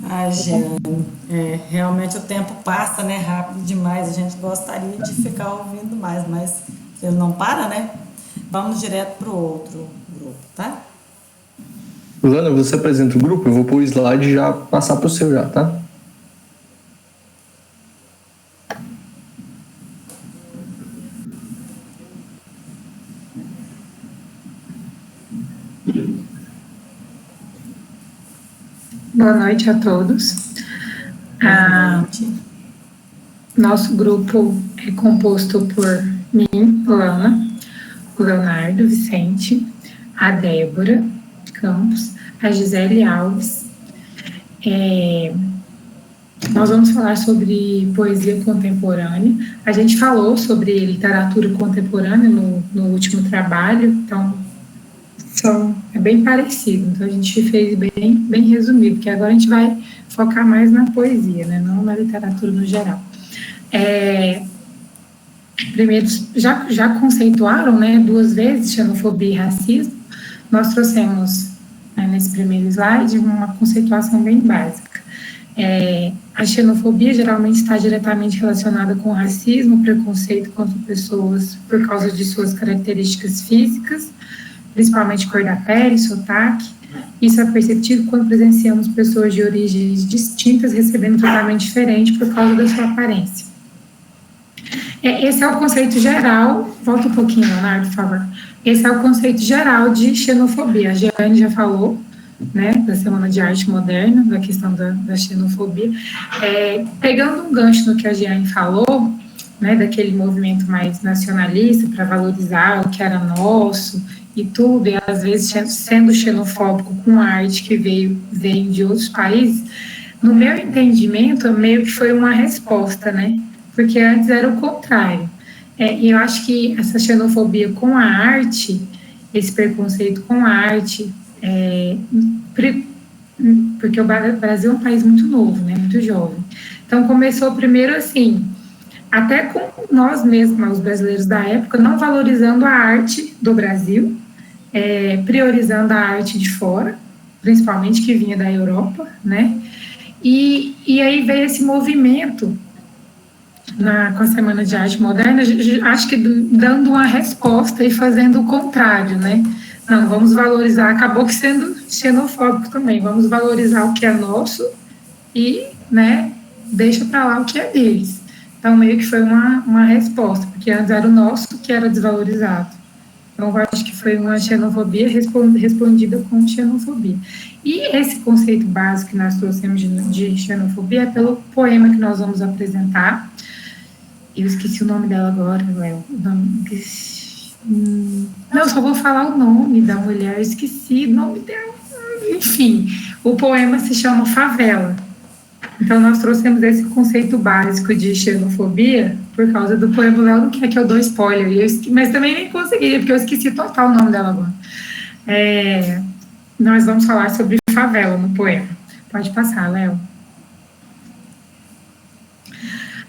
Ai, Jeane, realmente o tempo passa, né, rápido demais. A gente gostaria de ficar ouvindo mais, mas ele não para, né? Vamos direto para o outro grupo, tá? Lana, você apresenta o grupo, eu vou pôr o slide e já passar para o seu já, tá? Boa noite a todos. Boa noite. Nosso grupo é composto por mim, Lana, o Leonardo Vicente, a Débora Campos, a Gisele Alves. Nós vamos falar sobre poesia contemporânea. A gente falou sobre literatura contemporânea no último trabalho, então é bem parecido. Então a gente fez bem resumido, porque agora a gente vai focar mais na poesia, né, não na literatura no geral. Primeiro, já conceituaram, né, 2 vezes xenofobia e racismo. Nós trouxemos, nesse primeiro slide, uma conceituação bem básica. A xenofobia geralmente está diretamente relacionada com o racismo, preconceito contra pessoas por causa de suas características físicas, principalmente cor da pele, sotaque. Isso é perceptível quando presenciamos pessoas de origens distintas recebendo tratamento diferente por causa da sua aparência. Esse é o conceito geral. Volta um pouquinho, Leonardo, por favor. Esse é o conceito geral de xenofobia. A Jeane já falou, né, da Semana de Arte Moderna, da questão da xenofobia. Pegando um gancho no que a Jeane falou, né, daquele movimento mais nacionalista para valorizar o que era nosso e tudo, e às vezes sendo xenofóbico com a arte que veio de outros países, no meu entendimento, meio que foi uma resposta, né? Porque antes era o contrário. E eu acho que essa xenofobia com a arte, esse preconceito com a arte, porque o Brasil é um país muito novo, né, muito jovem. Então, começou primeiro assim, até com nós mesmos, os brasileiros da época, não valorizando a arte do Brasil, priorizando a arte de fora, principalmente que vinha da Europa, né? E aí veio esse movimento com a Semana de Arte Moderna, acho que dando uma resposta e fazendo o contrário, né? Não, vamos valorizar, acabou que sendo xenofóbico também, vamos valorizar o que é nosso e, né, deixa para lá o que é deles. Então, meio que foi uma resposta, porque antes era o nosso que era desvalorizado. Então, eu acho que foi uma xenofobia respondida com xenofobia. E esse conceito básico que nós trouxemos de xenofobia é pelo poema que nós vamos apresentar. Eu esqueci o nome dela agora, Léo. Não, só vou falar o nome da mulher, esqueci o nome dela. Enfim, o poema se chama Favela. Então, nós trouxemos esse conceito básico de xenofobia por causa do poema. Léo não quer que eu dou spoiler, mas também nem consegui, porque eu esqueci total o nome dela agora. Nós vamos falar sobre favela no poema. Pode passar, Léo.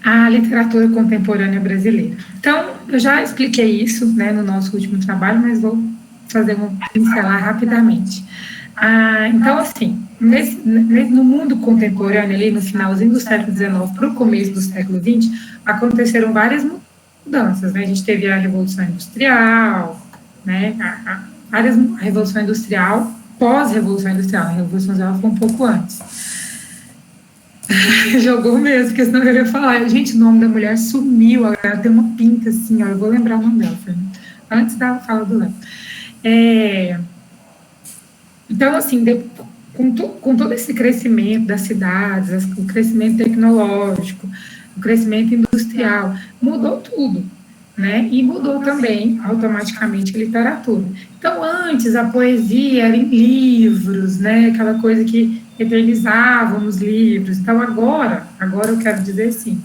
A literatura contemporânea brasileira. Então, eu já expliquei isso, né, no nosso último trabalho, mas vou pincelar rapidamente. Então, assim, no mundo contemporâneo, ali no finalzinho do século XIX para o começo do século XX, aconteceram várias mudanças, né? A gente teve a Revolução Industrial, né? A Revolução Industrial, pós-Revolução Industrial, a Revolução Industrial foi um pouco antes. Jogou mesmo, porque senão eu ia falar, gente, o nome da mulher sumiu, ela tem uma pinta assim, ó, eu vou lembrar o nome dela, antes da fala do Léo. Então, assim, com todo esse crescimento das cidades, o crescimento tecnológico, o crescimento industrial, mudou tudo, né? E mudou também, automaticamente, a literatura. Então, antes, a poesia era em livros, né? Aquela coisa que eternizavam os livros. Então, agora eu quero dizer assim,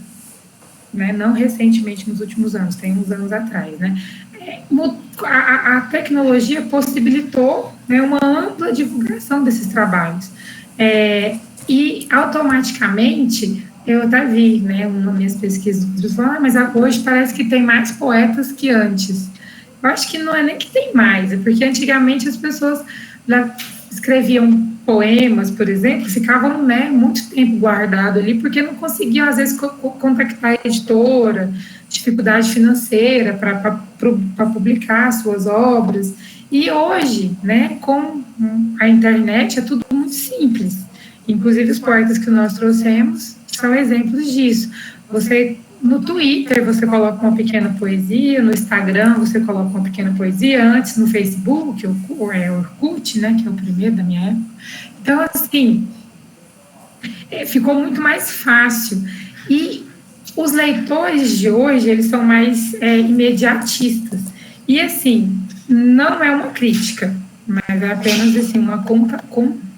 né? Não recentemente, nos últimos anos, tem uns anos atrás, né? A tecnologia possibilitou, né, uma ampla divulgação desses trabalhos. E, automaticamente, eu até vi, né, nas minhas pesquisas, falando, mas hoje parece que tem mais poetas que antes. Eu acho que não é nem que tem mais, é porque antigamente as pessoas escreviam poemas, por exemplo, ficavam, né, muito tempo guardado ali, porque não conseguiam, às vezes, contactar a editora, dificuldade financeira para publicar suas obras. E hoje, né, com a internet, é tudo muito simples. Inclusive, os poetas que nós trouxemos são exemplos disso. Você, no Twitter, você coloca uma pequena poesia, no Instagram, você coloca uma pequena poesia, antes no Facebook, o Orkut, né, que é o primeiro da minha época. Então, assim, ficou muito mais fácil. E os leitores de hoje, eles são mais imediatistas. E, assim, não é uma crítica, mas é apenas, assim, uma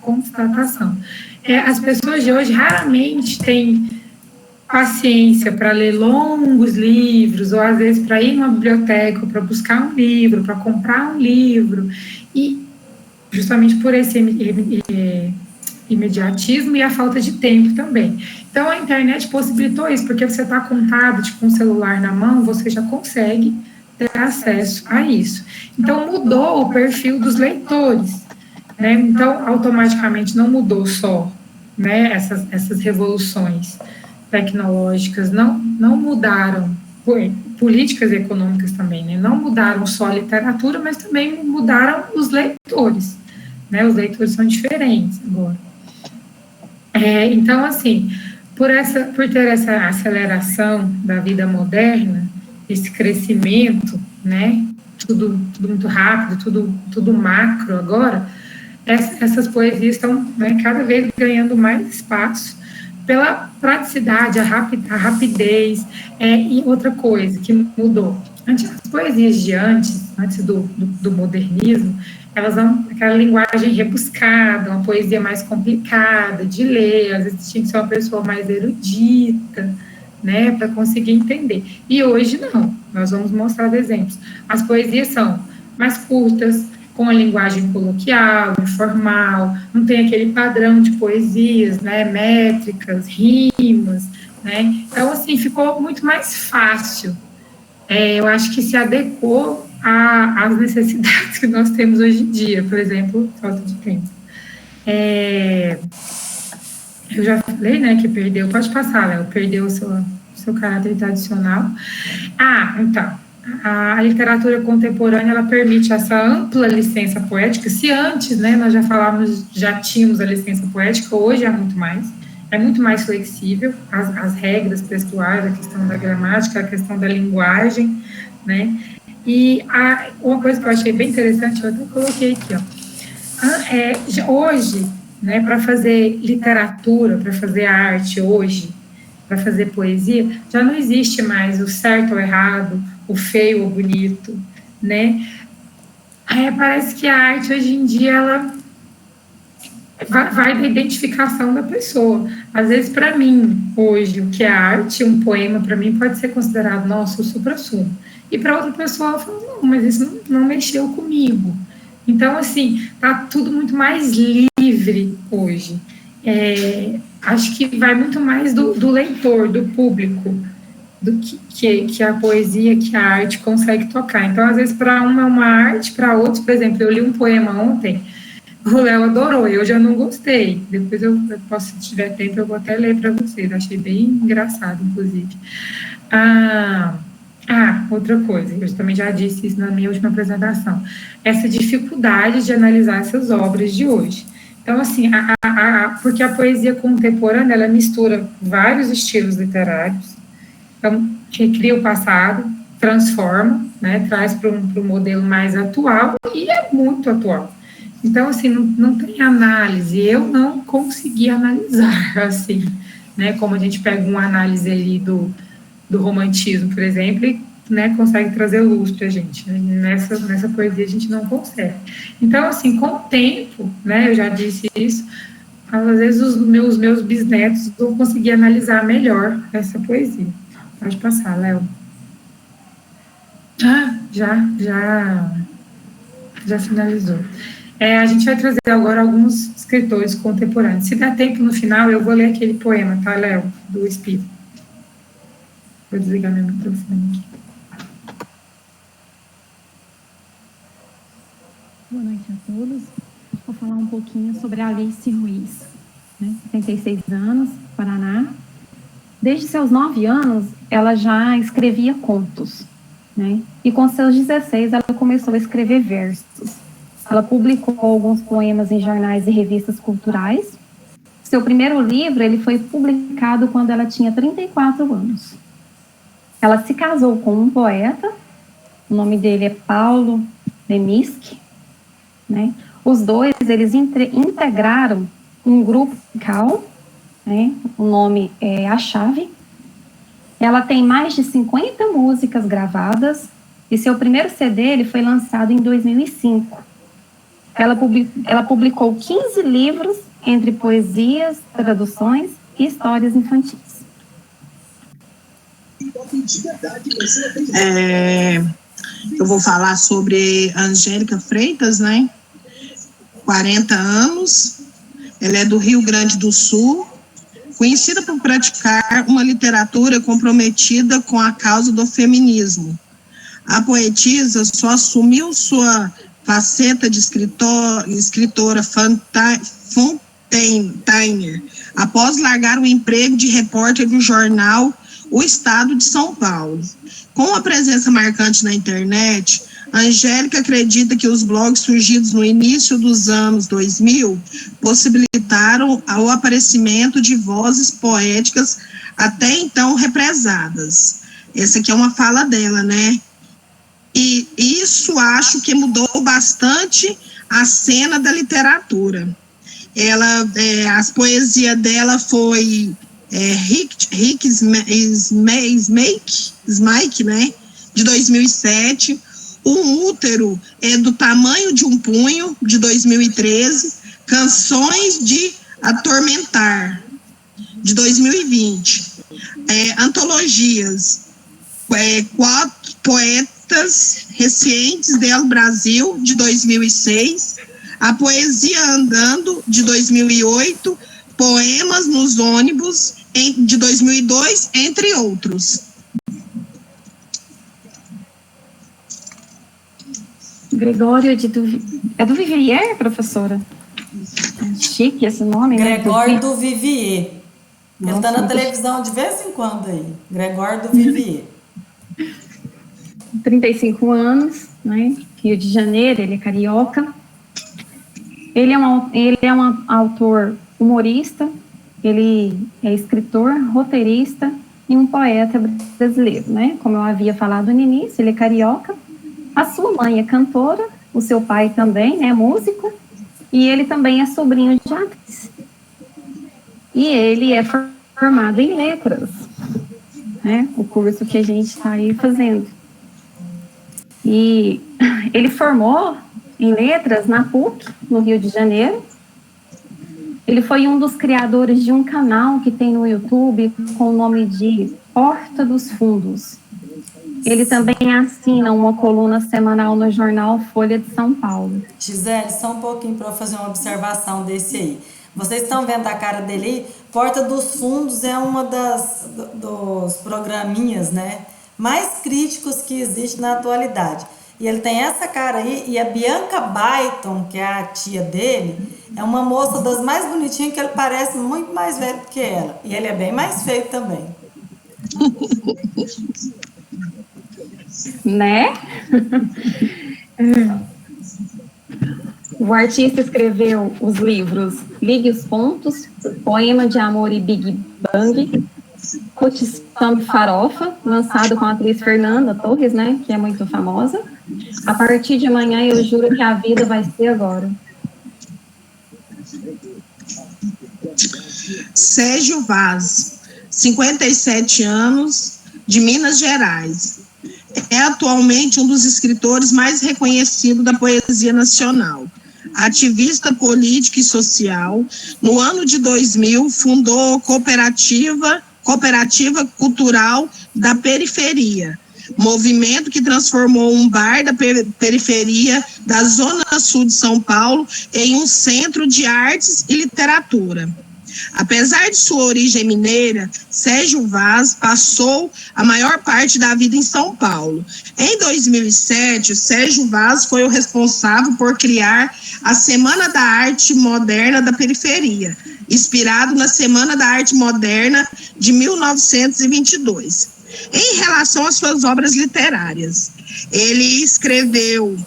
constatação. As pessoas de hoje raramente têm paciência para ler longos livros, ou às vezes para ir numa biblioteca, para buscar um livro, para comprar um livro, e justamente por esse imediatismo e a falta de tempo também. Então, a internet possibilitou isso, porque você está com um tablet, com um celular na mão, você já consegue ter acesso a isso. Então, mudou o perfil dos leitores, né? Então, automaticamente, não mudou só, né, essas revoluções tecnológicas, não mudaram políticas econômicas também, né? Não mudaram só a literatura, mas também mudaram os leitores, né? Os leitores são diferentes agora. Então, assim, por ter essa aceleração da vida moderna, esse crescimento, né? Tudo muito rápido, tudo macro agora, essas poesias estão, né, cada vez ganhando mais espaço pela praticidade, a rapidez, e outra coisa que mudou. As poesias de antes do modernismo, elas são aquela linguagem rebuscada, uma poesia mais complicada de ler, às vezes tinha que ser uma pessoa mais erudita, né, para conseguir entender. E hoje não, nós vamos mostrar exemplos. As poesias são mais curtas, com a linguagem coloquial, informal, não tem aquele padrão de poesias, né, métricas, rimas, né, então, assim, ficou muito mais fácil. Eu acho que se adequou às necessidades que nós temos hoje em dia, por exemplo, falta de tempo. Eu já falei, né, que perdeu, pode passar, Léo, perdeu o seu caráter tradicional. Então, a literatura contemporânea, ela permite essa ampla licença poética. Se antes, né, nós já tínhamos a licença poética, hoje é muito mais flexível, as regras textuais, a questão da gramática, a questão da linguagem, né, e uma coisa que eu achei bem interessante, eu até coloquei aqui, hoje, né, para fazer literatura, para fazer arte hoje, para fazer poesia, já não existe mais o certo ou errado, o feio ou bonito, né? Parece que a arte hoje em dia ela vai da identificação da pessoa. Às vezes, para mim, hoje, o que é arte, um poema, para mim, pode ser considerado, nossa, o supra-sumo. E para outra pessoa, ela fala, não, mas isso não mexeu comigo. Então, assim, tá tudo muito mais livre hoje. Acho que vai muito mais do leitor, do público, do que a poesia, que a arte consegue tocar. Então, às vezes, para uma é uma arte, para outros, por exemplo, eu li um poema ontem, o Léo adorou, eu já não gostei. Depois eu posso, se tiver tempo, eu vou até ler para vocês. Achei bem engraçado, inclusive. Outra coisa, eu também já disse isso na minha última apresentação, essa dificuldade de analisar essas obras de hoje. Então, assim, porque a poesia contemporânea, ela mistura vários estilos literários, então, recria o passado, transforma, né, traz para um modelo mais atual, e é muito atual. Então, assim, não tem análise, eu não consegui analisar, assim, né, como a gente pega uma análise ali do romantismo, por exemplo, e, né, consegue trazer luz para a gente. Nessa poesia a gente não consegue. Então, assim, com o tempo, né, eu já disse isso, às vezes os meus bisnetos vão conseguir analisar melhor essa poesia. Pode passar, Léo. Já finalizou. A gente vai trazer agora alguns escritores contemporâneos. Se der tempo no final, eu vou ler aquele poema, tá, Léo? Do Espírito. Vou desligar meu microfone aqui. Boa noite a todos. Vou falar um pouquinho sobre a Alice Ruiz, né? 76 anos, Paraná. Desde seus 9 anos, ela já escrevia contos, né? E com seus 16, ela começou a escrever versos. Ela publicou alguns poemas em jornais e revistas culturais. Seu primeiro livro, ele foi publicado quando ela tinha 34 anos. Ela se casou com um poeta, o nome dele é Paulo Leminski, né? Os dois, eles integraram um grupo musical, né? O nome é A Chave. Ela tem mais de 50 músicas gravadas e seu primeiro CD ele foi lançado em 2005. Ela publicou 15 livros entre poesias, traduções e histórias infantis. Eu vou falar sobre Angélica Freitas, né? 40 anos, ela é do Rio Grande do Sul, conhecida por praticar uma literatura comprometida com a causa do feminismo. A poetisa só assumiu sua faceta de escritora Fontainer após largar o emprego de repórter do jornal O Estado de São Paulo. Com a presença marcante na internet, Angélica acredita que os blogs surgidos no início dos anos 2000 possibilitaram o aparecimento de vozes poéticas até então represadas. Essa aqui é uma fala dela, né? E isso acho que mudou bastante a cena da literatura. As poesias dela foi Smike, né? De 2007. Um útero é do tamanho de um punho, de 2013, Canções de Atormentar, de 2020. Antologias, 4 poetas recentes del Brasil, de 2006, A Poesia Andando, de 2008, Poemas nos Ônibus, de 2002, entre outros. Gregório é do Vivier, professora? Chique esse nome, né? Gregório do Vivier. Ele está na televisão de vez em quando aí. Gregório do Vivier. 35 anos, né? Rio de Janeiro, ele é carioca. Ele é um autor humorista, ele é escritor, roteirista e um poeta brasileiro, né? Como eu havia falado no início, ele é carioca. A sua mãe é cantora, o seu pai também, né, músico, e ele também é sobrinho de atriz. E ele é formado em letras, né, o curso que a gente está aí fazendo. E ele formou em letras na PUC, no Rio de Janeiro. Ele foi um dos criadores de um canal que tem no YouTube com o nome de Porta dos Fundos. Ele também assina uma coluna semanal no jornal Folha de São Paulo. Gisele, só um pouquinho para eu fazer uma observação desse aí. Vocês estão vendo a cara dele aí? Porta dos Fundos é uma dos programinhas, né, mais críticos que existe na atualidade. E ele tem essa cara aí, e a Bianca Baiton, que é a tia dele, é uma moça das mais bonitinhas, que ele parece muito mais velho que ela. E ele é bem mais feio também. Né? O artista escreveu os livros Ligue os Pontos, Poema de Amor e Big Bang, Cotição Farofa, lançado com a atriz Fernanda Torres, né, que é muito famosa. A partir de amanhã eu juro que a vida vai ser agora. Sérgio Vaz, 57 anos, de Minas Gerais. É atualmente um dos escritores mais reconhecidos da poesia nacional. Ativista político e social, no ano de 2000 fundou a Cooperativa Cultural da Periferia, movimento que transformou um bar da periferia da Zona Sul de São Paulo em um centro de artes e literatura. Apesar de sua origem mineira, Sérgio Vaz passou a maior parte da vida em São Paulo. Em 2007, Sérgio Vaz foi o responsável por criar a Semana da Arte Moderna da Periferia, inspirado na Semana da Arte Moderna de 1922. Em relação às suas obras literárias, ele escreveu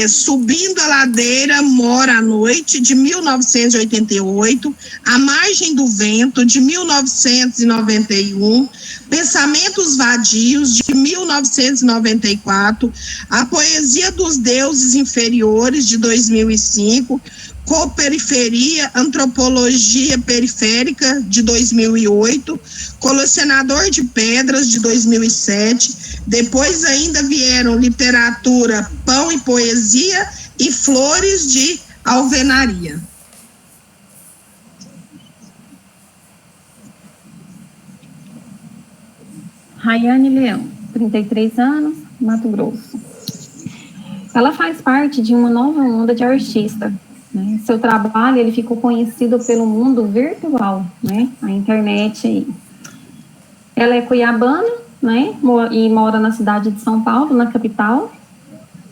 Subindo a Ladeira Mora à Noite, de 1988, A Margem do Vento, de 1991, Pensamentos Vadios, de 1994, A Poesia dos Deuses Inferiores, de 2005, Coperiferia, Antropologia Periférica, de 2008, Colecionador de Pedras, de 2007, depois ainda vieram Literatura, Pão e Poesia e Flores de Alvenaria. Rayane Leão, 33 anos, Mato Grosso. Ela faz parte de uma nova onda de artista, né? Seu trabalho, ele ficou conhecido pelo mundo virtual, né? A internet aí. Ela é cuiabana, né? E mora na cidade de São Paulo, na capital.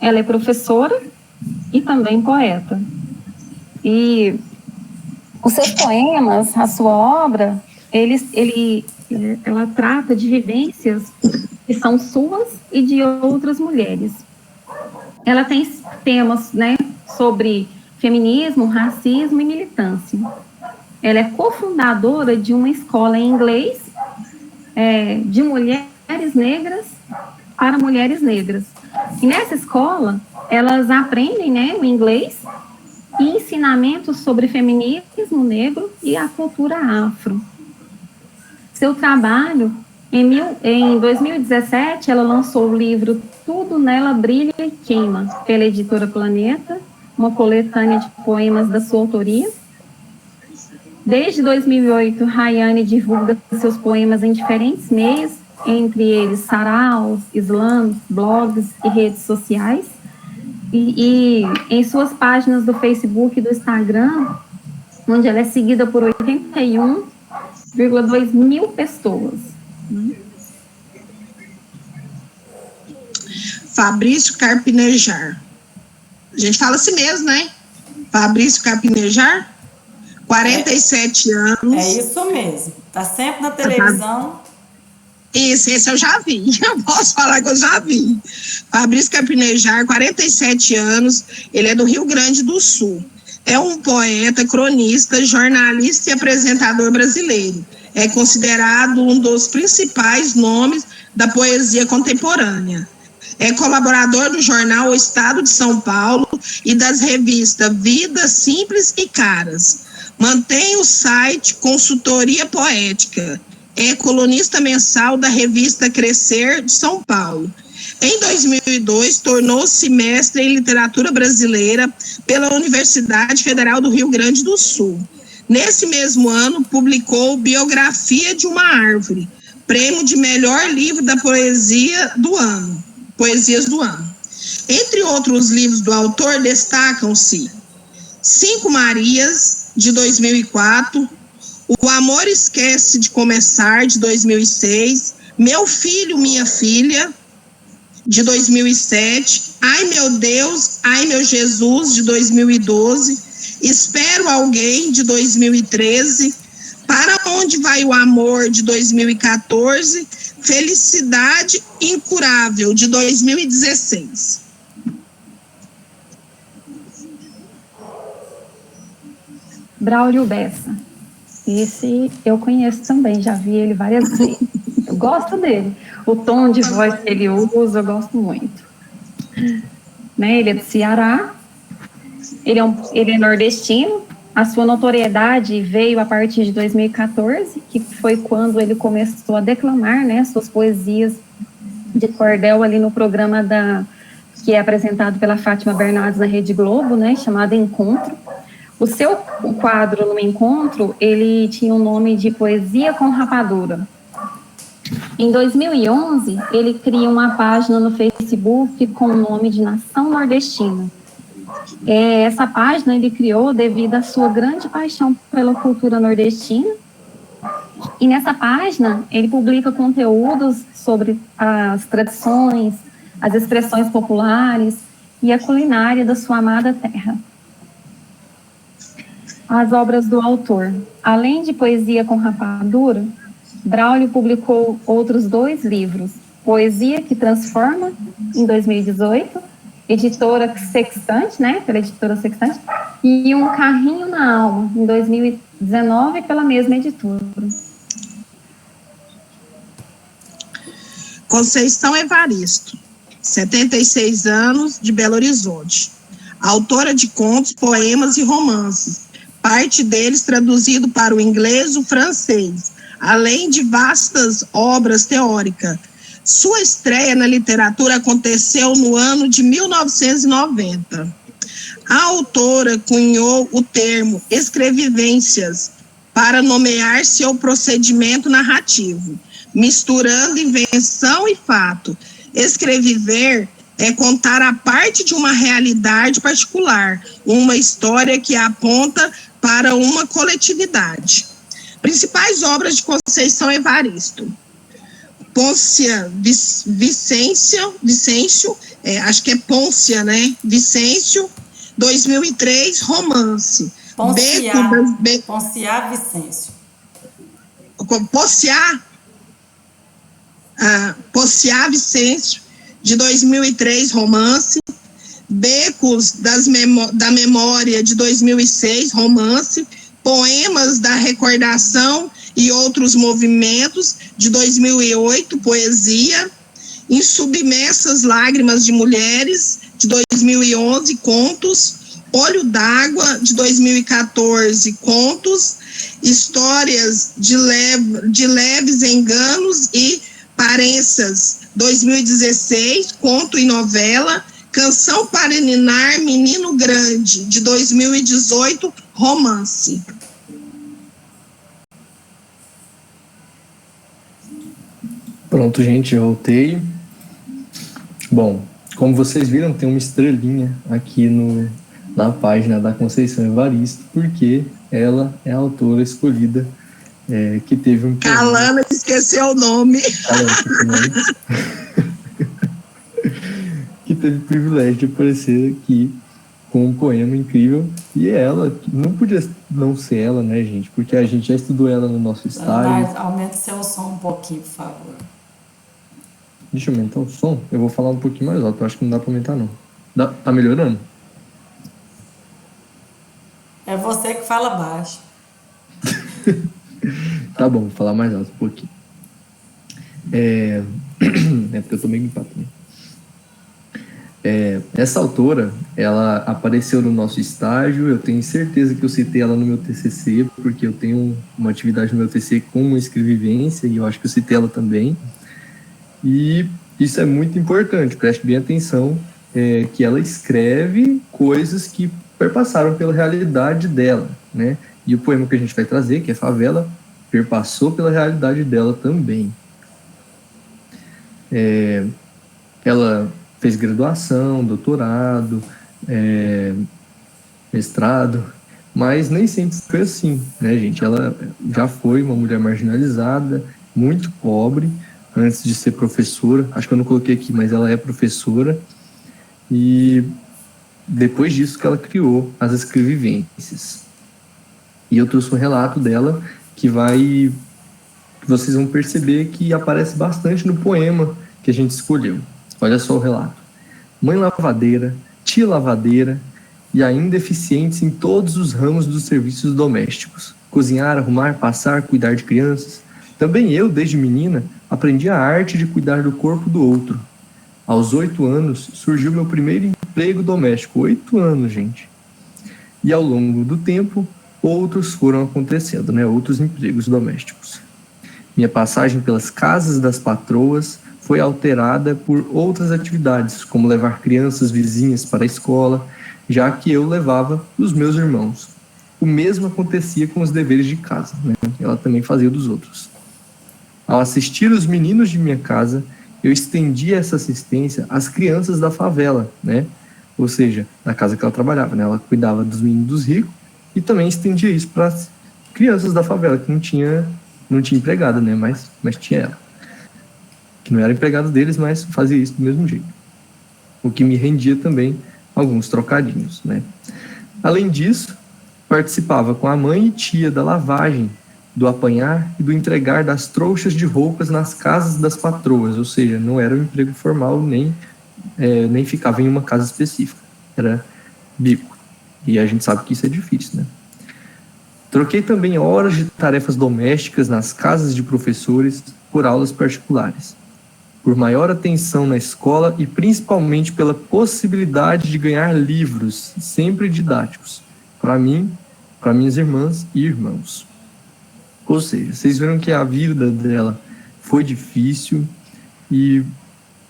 Ela é professora e também poeta. E os seus poemas, a sua obra, ela trata de vivências que são suas e de outras mulheres. Ela tem temas, né, sobre feminismo, racismo e militância. Ela é cofundadora de uma escola em inglês de mulheres negras para mulheres negras. E nessa escola, elas aprendem, né, o inglês e ensinamentos sobre feminismo negro e a cultura afro. Seu trabalho, em 2017, ela lançou o livro Tudo Nela Brilha e Queima, pela editora Planeta, uma coletânea de poemas da sua autoria. Desde 2008, Rayane divulga seus poemas em diferentes meios, entre eles saraus, slams, blogs e redes sociais. E em suas páginas do Facebook e do Instagram, onde ela é seguida por 81,2 mil pessoas. Fabrício Carpinejar. A gente fala assim mesmo, né? Fabrício Carpinejar, 47 anos. É isso mesmo. Tá sempre na televisão. Esse eu já vi. Eu posso falar que eu já vi. Fabrício Carpinejar, 47 anos. Ele é do Rio Grande do Sul. É um poeta, cronista, jornalista e apresentador brasileiro. É considerado um dos principais nomes da poesia contemporânea. É colaborador do jornal O Estado de São Paulo e das revistas Vida, Simples e Caras. Mantém o site Consultoria Poética. É colunista mensal da revista Crescer de São Paulo. Em 2002, tornou-se mestre em literatura brasileira pela Universidade Federal do Rio Grande do Sul. Nesse mesmo ano, publicou Biografia de uma Árvore, prêmio de melhor livro da poesias do ano. Entre outros livros do autor, destacam-se Cinco Marias, de 2004, O Amor Esquece de Começar, de 2006, Meu Filho, Minha Filha, de 2007, Ai Meu Deus, Ai Meu Jesus, de 2012, Espero Alguém, de 2013, Para Onde Vai o Amor, de 2014, Felicidade Incurável, de 2016. Braulio Bessa. Esse eu conheço também, já vi ele várias vezes. Eu gosto dele. O tom de voz que ele usa, eu gosto muito. Né, ele é do Ceará, ele é nordestino. A sua notoriedade veio a partir de 2014, que foi quando ele começou a declamar, né, suas poesias de cordel ali no programa que é apresentado pela Fátima Bernardes na Rede Globo, né, chamado Encontro. O seu quadro no Encontro, ele tinha o nome de Poesia com Rapadura. Em 2011, ele cria uma página no Facebook com o nome de Nação Nordestina. Essa página ele criou devido à sua grande paixão pela cultura nordestina. E nessa página ele publica conteúdos sobre as tradições, as expressões populares e a culinária da sua amada terra. As obras do autor. Além de Poesia com Rapadura, Braulio publicou outros 2 livros, Poesia que Transforma, em 2018, editora Sextante, né, pela editora Sextante, e Um Carrinho na Alma, em 2019, pela mesma editora. Conceição Evaristo, 76 anos, de Belo Horizonte. Autora de contos, poemas e romances, parte deles traduzido para o inglês e o francês, além de vastas obras teóricas. Sua estreia na literatura aconteceu no ano de 1990. A autora cunhou o termo escrevivências para nomear seu procedimento narrativo, misturando invenção e fato. Escreviver é contar a parte de uma realidade particular, uma história que aponta para uma coletividade. Principais obras de Conceição Evaristo: Pôncia Vicêncio, acho que é Pôncia, né? Vicêncio, 2003, romance. Ponciá Vicêncio. Pôcia Vicêncio, de 2003, romance. Becos da Memória, de 2006, romance. Poemas da Recordação e Outros Movimentos, de 2008, poesia. Insubmersas Lágrimas de Mulheres, de 2011, contos. Olho d'Água, de 2014, contos. Histórias de Leves Enganos e Parenças, 2016, conto e novela. Canção para Ninar, Menino Grande, de 2018, romance. Pronto, gente, eu voltei. Bom, como vocês viram, tem uma estrelinha aqui na página da Conceição Evaristo, porque ela é a autora escolhida que teve um... Calana esqueceu o nome. Que teve o privilégio de aparecer aqui com um poema incrível. E ela, não podia não ser ela, né, gente? Porque a gente já estudou ela no nosso estágio. Aumenta seu som um pouquinho, por favor. Deixa eu aumentar o som. Eu vou falar um pouquinho mais alto. Eu acho que não dá pra aumentar, não. Tá melhorando? É você que fala baixo. Tá bom, vou falar mais alto um pouquinho. É porque eu tô meio gripado também. Essa autora, ela apareceu no nosso estágio. Eu tenho certeza que eu citei ela no meu TCC, porque eu tenho uma atividade no meu TCC com escrevivência, e eu acho que eu citei ela também. E isso é muito importante, preste bem atenção, que ela escreve coisas que perpassaram pela realidade dela, né? E o poema que a gente vai trazer, que é Favela, perpassou pela realidade dela também. Ela fez graduação, doutorado, mestrado, mas nem sempre foi assim, né, gente? Ela já foi uma mulher marginalizada, muito pobre, antes de ser professora. Acho que eu não coloquei aqui, mas ela é professora. E depois disso que ela criou as escrevivências. E eu trouxe um relato dela que vocês vão perceber que aparece bastante no poema que a gente escolheu. Olha só o relato. Mãe lavadeira, tia lavadeira e ainda eficientes em todos os ramos dos serviços domésticos. Cozinhar, arrumar, passar, cuidar de crianças. Também eu, desde menina, aprendi a arte de cuidar do corpo do outro. Aos 8 anos, surgiu meu primeiro emprego doméstico. 8 anos, gente. E ao longo do tempo, outros foram acontecendo, né? Outros empregos domésticos. Minha passagem pelas casas das patroas foi alterada por outras atividades, como levar crianças vizinhas para a escola, já que eu levava os meus irmãos. O mesmo acontecia com os deveres de casa, né? Ela também fazia dos outros. Ao assistir os meninos de minha casa, eu estendia essa assistência às crianças da favela, né? ou seja, na casa que ela trabalhava, né? Ela cuidava dos meninos dos ricos e também estendia isso para as crianças da favela que não tinha empregada, né? Mas tinha ela, que não era empregada deles, mas fazia isso do mesmo jeito, o que me rendia também alguns trocadinhos, né? Além disso, participava com a mãe e tia da lavagem, do apanhar e do entregar das trouxas de roupas nas casas das patroas, ou seja, não era um emprego formal, nem ficava em uma casa específica, era bico. E a gente sabe que isso é difícil, né? Troquei também horas de tarefas domésticas nas casas de professores por aulas particulares, por maior atenção na escola e principalmente pela possibilidade de ganhar livros, sempre didáticos, para mim, para minhas irmãs e irmãos. Ou seja, vocês viram que a vida dela foi difícil e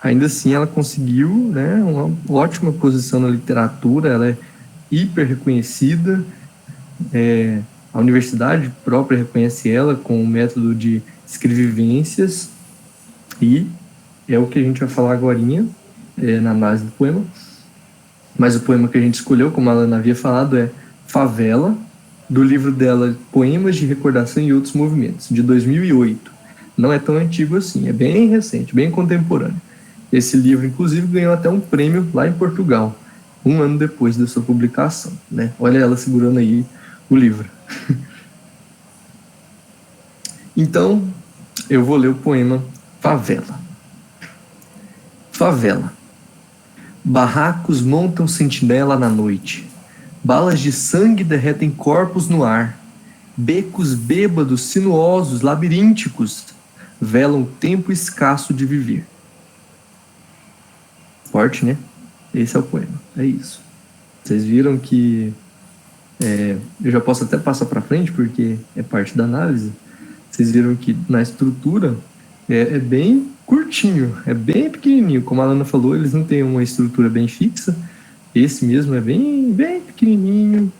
ainda assim ela conseguiu, né, uma ótima posição na literatura, ela é hiper reconhecida, a universidade própria reconhece ela com o método de escrevivências e é o que a gente vai falar agorinha, na análise do poema. Mas o poema que a gente escolheu, como a Ana havia falado, é Favela, do livro dela Poemas de Recordação e Outros Movimentos, de 2008. Não é tão antigo assim, é bem recente, bem contemporâneo. Esse livro, inclusive, ganhou até um prêmio lá em Portugal, 1 ano depois da sua publicação, né? Olha ela segurando aí o livro. Então, eu vou ler o poema Favela. Favela. Barracos montam sentinela na noite. Balas de sangue derretem corpos no ar. Becos bêbados, sinuosos, labirínticos, velam o tempo escasso de viver. Forte, né? Esse é o poema. É isso. Vocês viram que... eu já posso até passar para frente, porque é parte da análise. Vocês viram que na estrutura é bem curtinho, é bem pequenininho. Como a Ana falou, eles não têm uma estrutura bem fixa. Esse mesmo é bem pequenininho,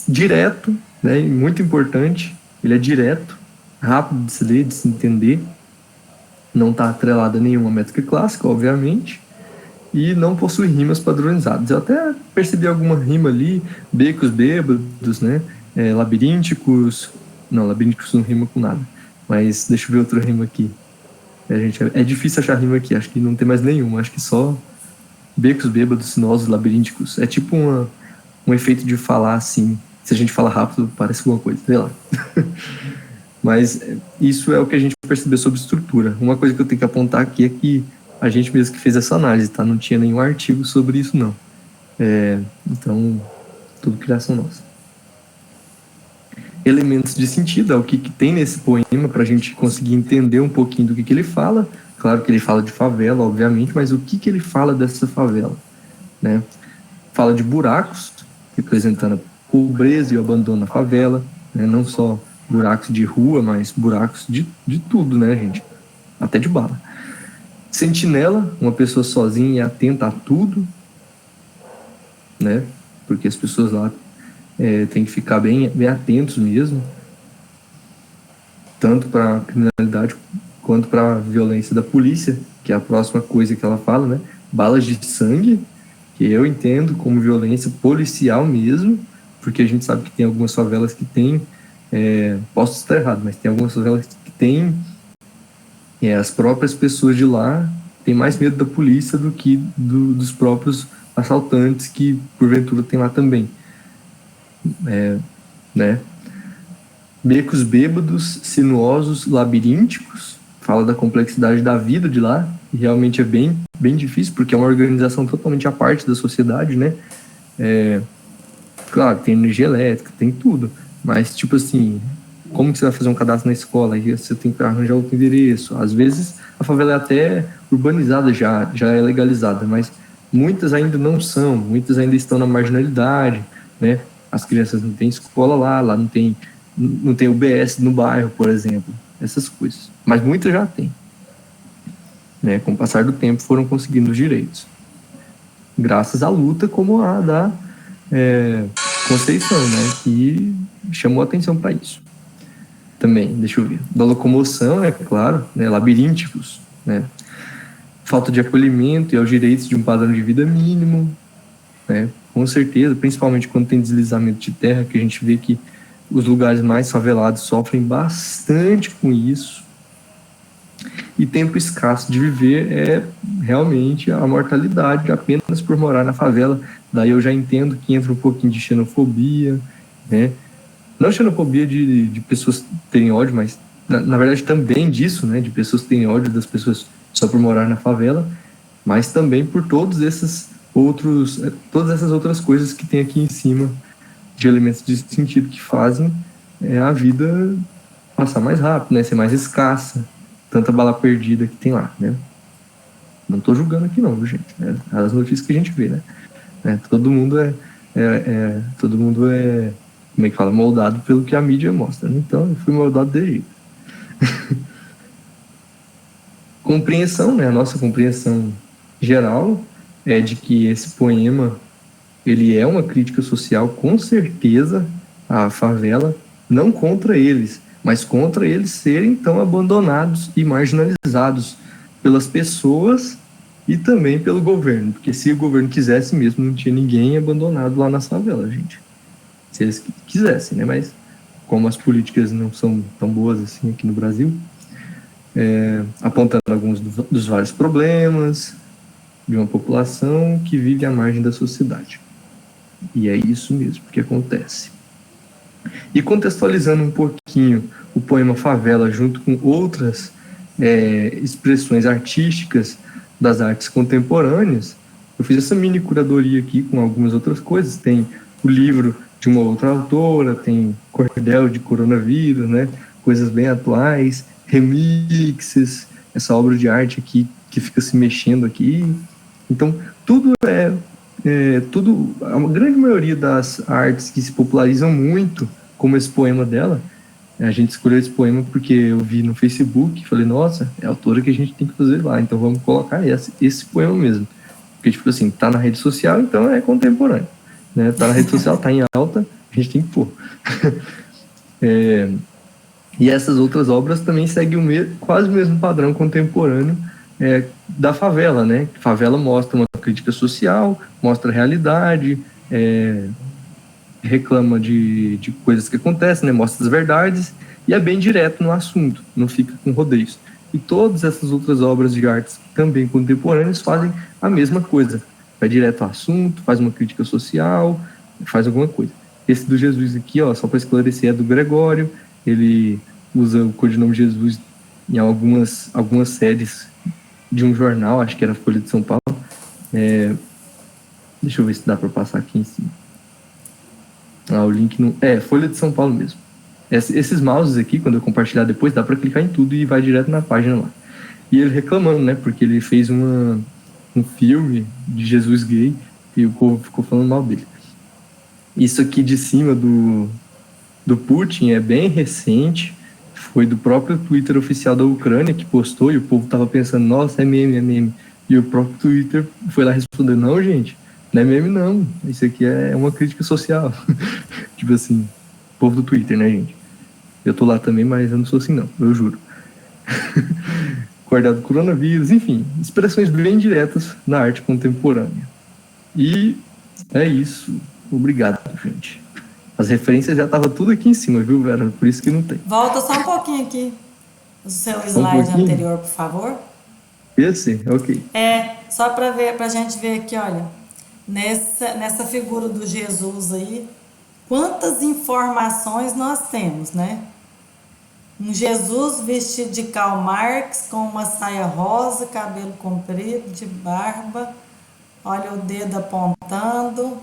direto, né? Muito importante. Ele é direto, rápido de se ler, de se entender. Não está atrelado a nenhuma métrica clássica, obviamente. E não possui rimas padronizadas. Eu até percebi alguma rima ali, becos bêbados, né? Labirínticos. Não, labirínticos não rima com nada. Mas deixa eu ver outra rima aqui. É difícil achar rima aqui, acho que não tem mais nenhuma, acho que só becos bêbados, sinuosos, labirínticos. É tipo um efeito de falar assim, se a gente fala rápido, parece alguma coisa, sei lá. Mas isso é o que a gente percebeu sobre estrutura. Uma coisa que eu tenho que apontar aqui é que a gente mesmo que fez essa análise, tá? Não tinha nenhum artigo sobre isso, não. Então, tudo criação nossa. Elementos de sentido, é o que tem nesse poema para a gente conseguir entender um pouquinho do que ele fala. Claro que ele fala de favela, obviamente, mas o que ele fala dessa favela, né? Fala de buracos, representando a pobreza e o abandono na favela, né? Não só buracos de rua, mas buracos de tudo, né, gente? Até de bala. Sentinela, uma pessoa sozinha e atenta a tudo, né? Porque as pessoas lá tem que ficar bem atentos mesmo, tanto para a criminalidade quanto para a violência da polícia, que é a próxima coisa que ela fala, né? Balas de sangue, que eu entendo como violência policial mesmo, porque a gente sabe que tem algumas favelas que tem, posso estar errado, mas tem algumas favelas que tem as próprias pessoas de lá têm mais medo da polícia do que dos próprios assaltantes que porventura tem lá também. Né? Becos bêbados, sinuosos, labirínticos, fala da complexidade da vida de lá, e realmente é bem difícil, porque é uma organização totalmente à parte da sociedade, né? Claro, tem energia elétrica, tem tudo, mas tipo assim, como que você vai fazer um cadastro na escola? Aí você tem que arranjar outro endereço. Às vezes a favela é até urbanizada, já é legalizada, mas muitas ainda não são, muitas ainda estão na marginalidade, né? As crianças não têm escola lá não tem UBS no bairro, por exemplo, essas coisas. Mas muitas já têm. Né? Com o passar do tempo foram conseguindo os direitos. Graças à luta como a da Conceição, né? Que chamou atenção para isso. Também, deixa eu ver. Da locomoção, é claro, né? Labirínticos, né? Falta de acolhimento e aos direitos de um padrão de vida mínimo. né? Com certeza, principalmente quando tem deslizamento de terra, que a gente vê que os lugares mais favelados sofrem bastante com isso. E tempo escasso de viver é realmente a mortalidade apenas por morar na favela. Daí eu já entendo que entra um pouquinho de xenofobia, né? Não xenofobia de pessoas terem ódio, mas na verdade também disso, né? De pessoas terem ódio das pessoas só por morar na favela, mas também por todas essas outras coisas que tem aqui em cima de elementos de sentido que fazem a vida passar mais rápido, né? Ser mais escassa. Tanta bala perdida que tem lá, né? Não estou julgando aqui não, gente. Né? As notícias que a gente vê, né? Todo mundo como é que fala? Moldado pelo que a mídia mostra. Né? Então, eu fui moldado de jeito. Compreensão, né? A nossa compreensão geral é de que esse poema, ele é uma crítica social, com certeza, à favela, não contra eles, mas contra eles serem tão abandonados e marginalizados pelas pessoas e também pelo governo, porque se o governo quisesse mesmo, não tinha ninguém abandonado lá na favela, gente. Se eles quisessem, né? Mas como as políticas não são tão boas assim aqui no Brasil, apontando alguns dos vários problemas de uma população que vive à margem da sociedade. E é isso mesmo que acontece. E contextualizando um pouquinho o poema Favela junto com outras expressões artísticas das artes contemporâneas, eu fiz essa mini curadoria aqui com algumas outras coisas. Tem o livro de uma outra autora, tem Cordel de Coronavírus, né? Coisas bem atuais, remixes, essa obra de arte aqui que fica se mexendo aqui. Então, tudo a grande maioria das artes que se popularizam muito, como esse poema dela, a gente escolheu esse poema porque eu vi no Facebook, falei, nossa, é a autora que a gente tem que fazer lá, então vamos colocar esse poema mesmo. Porque, tipo assim, tá na rede social, então é contemporâneo, né? Tá na rede social, tá em alta, a gente tem que pôr. E essas outras obras também seguem quase o mesmo padrão contemporâneo da favela, né? Favela mostra uma crítica social, mostra a realidade, reclama de coisas que acontecem, né? Mostra as verdades e é bem direto no assunto, não fica com rodeios. E todas essas outras obras de artes também contemporâneas fazem a mesma coisa. Vai direto ao assunto, faz uma crítica social, faz alguma coisa. Esse do Jesus aqui, ó, só para esclarecer, é do Gregório. Ele usa o codinome Jesus em algumas séries de um jornal, acho que era Folha de São Paulo. Deixa eu ver se dá para passar aqui em cima. O link no... Folha de São Paulo mesmo. Esses mouses aqui, quando eu compartilhar depois, dá para clicar em tudo e vai direto na página lá. E ele reclamando, né? Porque ele fez um filme de Jesus gay e o povo ficou falando mal dele. Isso aqui de cima do Putin é bem recente. Foi do próprio Twitter oficial da Ucrânia que postou e o povo tava pensando, nossa, é meme. E o próprio Twitter foi lá responder, não, gente, não é meme não, isso aqui é uma crítica social. Tipo assim, povo do Twitter, né, gente? Eu tô lá também, mas eu não sou assim não, eu juro. Guardado do coronavírus, enfim, expressões bem diretas na arte contemporânea. E é isso. Obrigado, gente. As referências já estavam tudo aqui em cima, viu, Vera? Por isso que não tem. Volta só um pouquinho aqui. O seu slide anterior, por favor. Esse? Ok. Só pra gente ver aqui, olha. Nessa figura do Jesus aí, quantas informações nós temos, né? Um Jesus vestido de Karl Marx, com uma saia rosa, cabelo comprido, de barba. Olha o dedo apontando.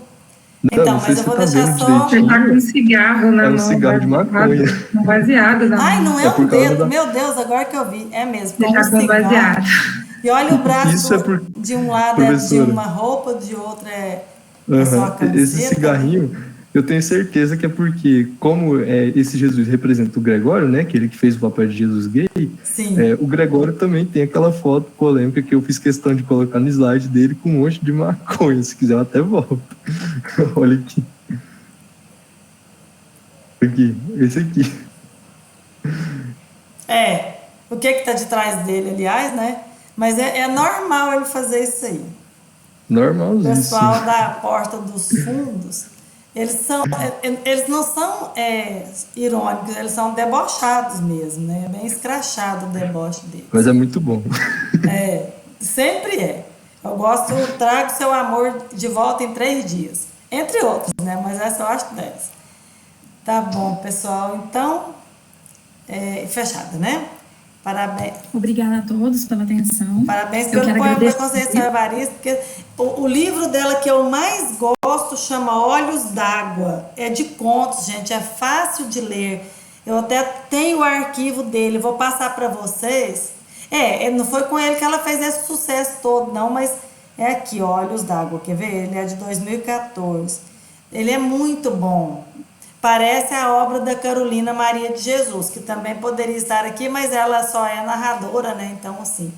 Então, mas eu vou deixar só... Ele tá com um cigarro na mão. Um cigarro de maconha. Um baseado na mão. Ai, não é um dedo. Meu Deus, agora que eu vi. É mesmo, com um cigarro. Baseado. E olha o braço, de um lado professora, é de uma roupa, de outro é só a camiseta. Esse cigarrinho, eu tenho certeza que é porque, como esse Jesus representa o Gregório, né, que ele que fez o papel de Jesus gay, o Gregório também tem aquela foto polêmica que eu fiz questão de colocar no slide dele com um monte de maconha. Se quiser eu até volto. Olha aqui. Aqui, esse aqui. O que tá de trás dele, aliás, né? Mas é normal ele fazer isso aí. O Normalzinho. pessoal da Porta dos Fundos, eles não são irônicos, eles são debochados mesmo, né? É bem escrachado o deboche deles. Mas é muito bom. Sempre é. Eu gosto, trago seu amor de volta em 3 dias. Entre outros, né? Mas essa eu acho 10. Tá bom, pessoal. Então, fechada, né? Parabéns. Obrigada a todos pela atenção. Parabéns Eu pelo quero poema da agradecer. Conceição Evaristo, porque o livro dela que eu mais gosto chama Olhos d'Água. É de contos, gente, é fácil de ler. Eu até tenho o arquivo dele, vou passar para vocês. Não foi com ele que ela fez esse sucesso todo, não, mas é aqui, ó, Olhos d'Água, quer ver? Ele é de 2014. Ele é muito bom. Parece a obra da Carolina Maria de Jesus, que também poderia estar aqui, mas ela só é narradora, né? Então, assim,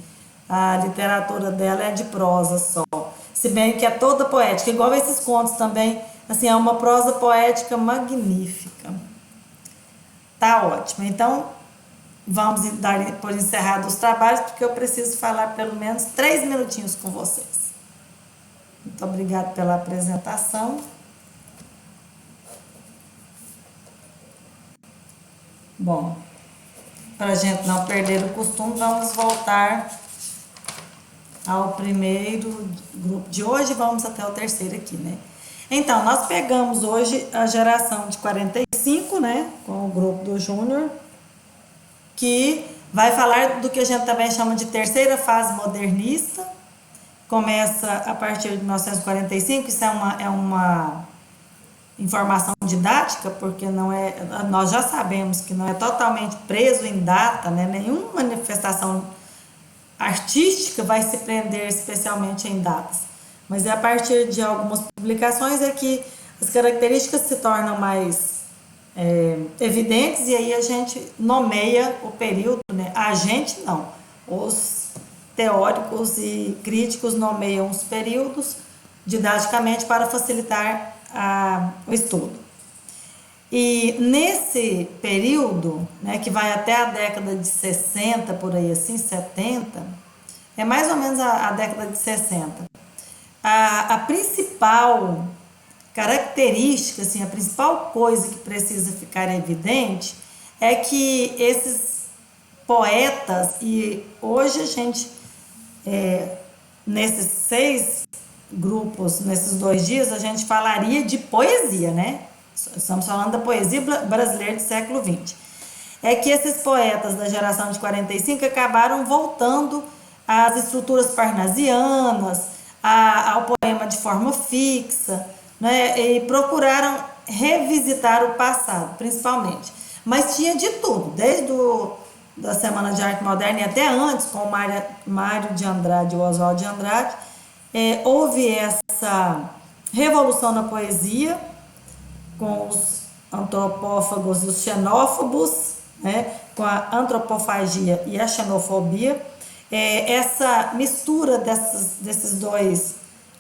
a literatura dela é de prosa só. Se bem que é toda poética, igual esses contos também, assim, é uma prosa poética magnífica. Tá ótimo. Então, vamos dar por encerrado os trabalhos, porque eu preciso falar pelo menos 3 minutinhos com vocês. Muito obrigada pela apresentação. Bom, para a gente não perder o costume, vamos voltar ao primeiro grupo de hoje, vamos até o terceiro aqui, né? Então, nós pegamos hoje a geração de 45, né, com o grupo do Júnior, que vai falar do que a gente também chama de terceira fase modernista, começa a partir de 1945, isso é uma informação didática, porque nós já sabemos que não é totalmente preso em data, né? Nenhuma manifestação artística vai se prender especialmente em datas, mas a partir de algumas publicações é que as características se tornam mais evidentes, e aí a gente nomeia o período, né? A gente não, os teóricos e críticos nomeiam os períodos didaticamente para facilitar o estudo. E nesse período, né, que vai até a década de 60, por aí assim, 70, é mais ou menos a década de 60, a principal característica, assim, a principal coisa que precisa ficar evidente é que esses poetas, e hoje a gente, nesses 6 grupos, nesses 2 dias, a gente falaria de poesia, né? Estamos falando da poesia brasileira do século XX. É que esses poetas da geração de 45 acabaram voltando às estruturas parnasianas, ao poema de forma fixa, né? E procuraram revisitar o passado, principalmente. Mas tinha de tudo, desde da Semana de Arte Moderna e até antes, com o Mário de Andrade e o Oswaldo de Andrade, houve essa revolução na poesia, com os antropófagos e os xenófobos, né, com a antropofagia e a xenofobia, essa mistura desses 2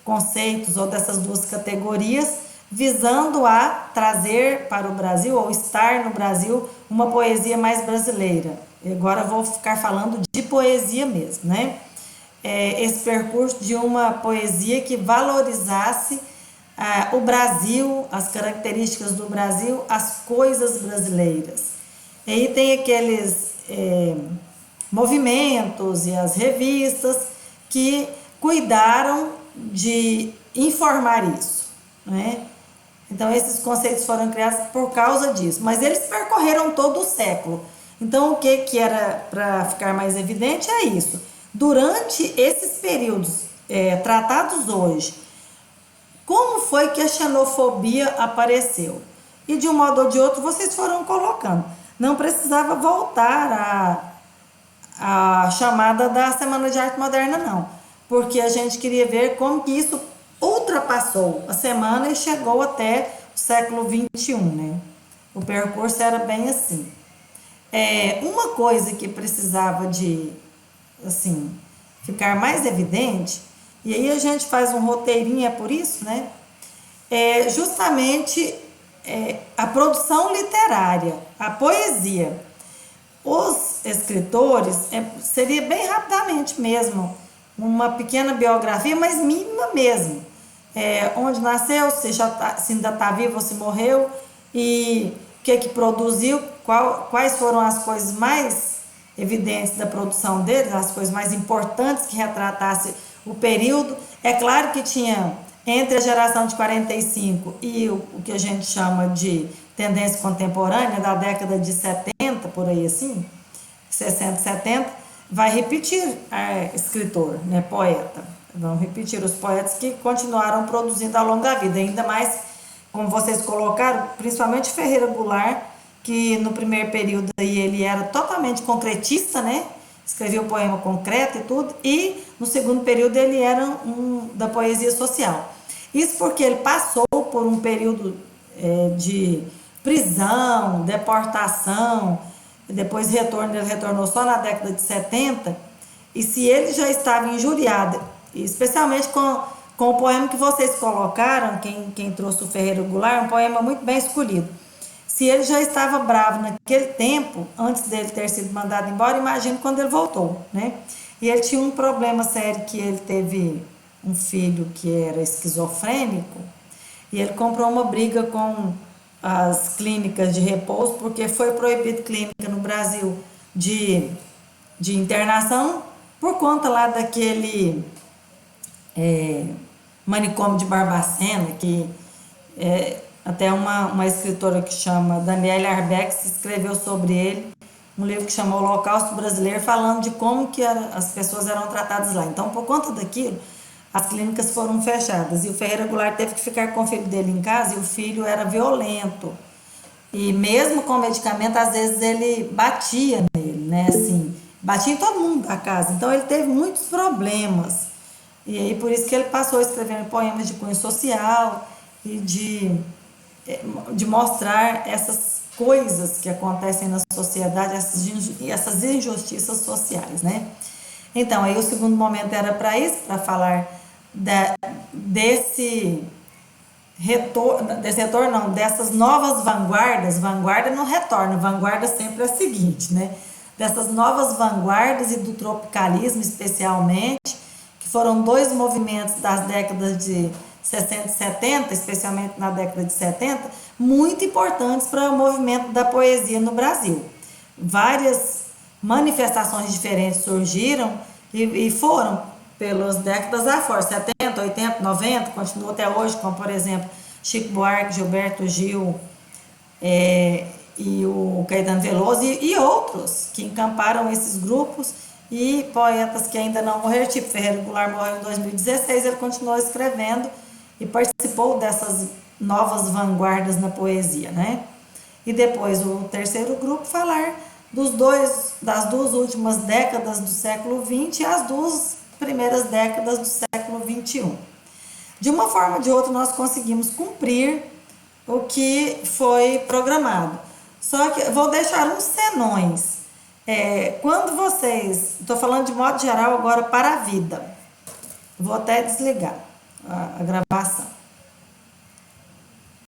conceitos ou dessas 2 categorias, visando a trazer para o Brasil, ou estar no Brasil, uma poesia mais brasileira. E agora eu vou ficar falando de poesia mesmo, né? Esse percurso de uma poesia que valorizasse o Brasil, as características do Brasil, as coisas brasileiras. E aí tem aqueles movimentos e as revistas que cuidaram de informar isso, né? Então esses conceitos foram criados por causa disso, mas eles percorreram todo o século. Então o que era para ficar mais evidente é isso. Durante esses períodos tratados hoje, como foi que a xenofobia apareceu? E de um modo ou de outro vocês foram colocando. Não precisava voltar a chamada da Semana de Arte Moderna, não. Porque a gente queria ver como que isso ultrapassou a semana e chegou até o século XXI, né? O percurso era bem assim. Uma coisa que precisava de, assim, ficar mais evidente, e aí a gente faz um roteirinho, é por isso, né? Justamente a produção literária, a poesia. Os escritores, seria bem rapidamente mesmo, uma pequena biografia, mas mínima mesmo. Onde nasceu, se ainda está vivo ou se morreu, e o que produziu, quais foram as coisas mais evidentes da produção deles, as coisas mais importantes que retratassem o período. É claro que tinha, entre a geração de 45 e o que a gente chama de tendência contemporânea, da década de 70, por aí assim, 60, 70, vai repetir escritor, né, poeta. Vão repetir os poetas que continuaram produzindo ao longo da vida, ainda mais, como vocês colocaram, principalmente Ferreira Goulart, que no primeiro período aí ele era totalmente concretista, né? Escrevia o poema concreto e tudo, e no segundo período ele era da poesia social. Isso porque ele passou por um período de prisão, deportação, depois ele retornou só na década de 70, e se ele já estava injuriado, especialmente com o poema que vocês colocaram, quem trouxe o Ferreira Goulart, um poema muito bem escolhido. Se ele já estava bravo naquele tempo, antes dele ter sido mandado embora, imagine quando ele voltou, né? E ele tinha um problema sério, que ele teve um filho que era esquizofrênico, e ele comprou uma briga com as clínicas de repouso, porque foi proibido clínica no Brasil de internação, por conta lá daquele manicômio de Barbacena, que até uma escritora que chama Daniela Arbex escreveu sobre ele, um livro que chama Holocausto Brasileiro, falando de como que as pessoas eram tratadas lá. Então, por conta daquilo, as clínicas foram fechadas, e o Ferreira Goulart teve que ficar com o filho dele em casa, e o filho era violento, e mesmo com medicamento, às vezes ele batia nele, né, assim, batia em todo mundo da casa. Então ele teve muitos problemas, e aí por isso que ele passou escrevendo poemas de cunho social e de mostrar essas coisas que acontecem na sociedade, essas injustiças sociais, né? Então, aí o segundo momento era para isso, para falar desse retorno, não, dessas novas vanguardas. Vanguarda não retorna, vanguarda sempre é a seguinte, né? Dessas novas vanguardas e do tropicalismo, especialmente, que foram dois movimentos das décadas de 60 e 70, especialmente na década de 70, muito importantes para o movimento da poesia no Brasil. Várias manifestações diferentes surgiram e foram pelas décadas afora, 70, 80, 90, continuou até hoje, como por exemplo Chico Buarque, Gilberto Gil, e o Caetano Veloso e outros que encamparam esses grupos, e poetas que ainda não morreram, tipo Ferreira Goulart morreu em 2016, ele continuou escrevendo e participou dessas novas vanguardas na poesia, né? E depois o terceiro grupo falar das duas últimas décadas do século XX e as duas primeiras décadas do século XXI. De uma forma ou de outra, nós conseguimos cumprir o que foi programado. Só que vou deixar uns senões. Quando vocês... Estou falando de modo geral agora para a vida. Vou até desligar a gravação.